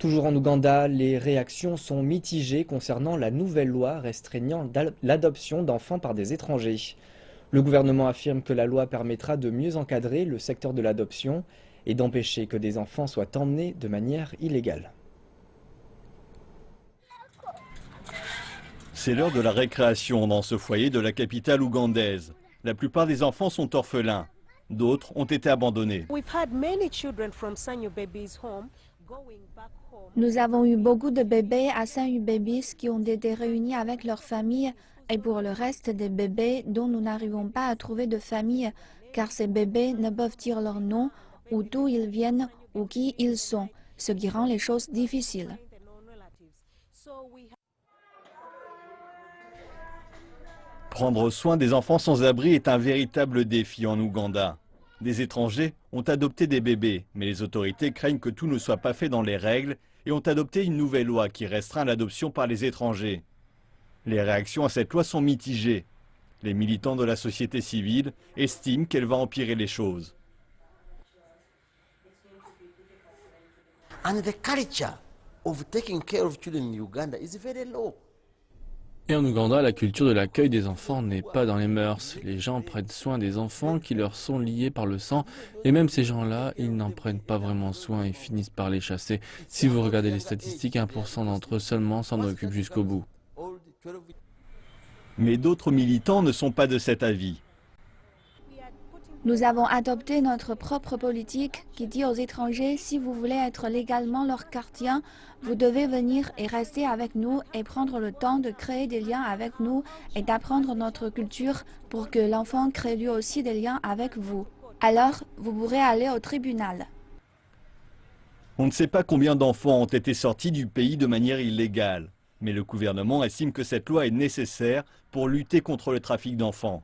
Toujours en Ouganda, les réactions sont mitigées concernant la nouvelle loi restreignant l'adoption d'enfants par des étrangers. Le gouvernement affirme que la loi permettra de mieux encadrer le secteur de l'adoption et d'empêcher que des enfants soient emmenés de manière illégale. C'est l'heure de la récréation dans ce foyer de la capitale ougandaise. La plupart des enfants sont orphelins. D'autres ont été abandonnés. Nous avons eu beaucoup de bébés à Sanyu Babies qui ont été réunis avec leurs familles et pour le reste des bébés dont nous n'arrivons pas à trouver de famille car ces bébés ne peuvent dire leur nom ou d'où ils viennent ou qui ils sont, ce qui rend les choses difficiles. Prendre soin des enfants sans abri est un véritable défi en Ouganda. Des étrangers ont adopté des bébés, mais les autorités craignent que tout ne soit pas fait dans les règles et ont adopté une nouvelle loi qui restreint l'adoption par les étrangers. Les réactions à cette loi sont mitigées. Les militants de la société civile estiment qu'elle va empirer les choses. And the culture of taking care of children in Uganda is very low. Et en Ouganda, la culture de l'accueil des enfants n'est pas dans les mœurs. Les gens prennent soin des enfants qui leur sont liés par le sang. Et même ces gens-là, ils n'en prennent pas vraiment soin et finissent par les chasser. Si vous regardez les statistiques, 1% d'entre eux seulement s'en occupent jusqu'au bout. Mais d'autres militants ne sont pas de cet avis. Nous avons adopté notre propre politique qui dit aux étrangers si vous voulez être légalement leur gardien, vous devez venir et rester avec nous et prendre le temps de créer des liens avec nous et d'apprendre notre culture pour que l'enfant crée lui aussi des liens avec vous. Alors, vous pourrez aller au tribunal. On ne sait pas combien d'enfants ont été sortis du pays de manière illégale. Mais le gouvernement estime que cette loi est nécessaire pour lutter contre le trafic d'enfants.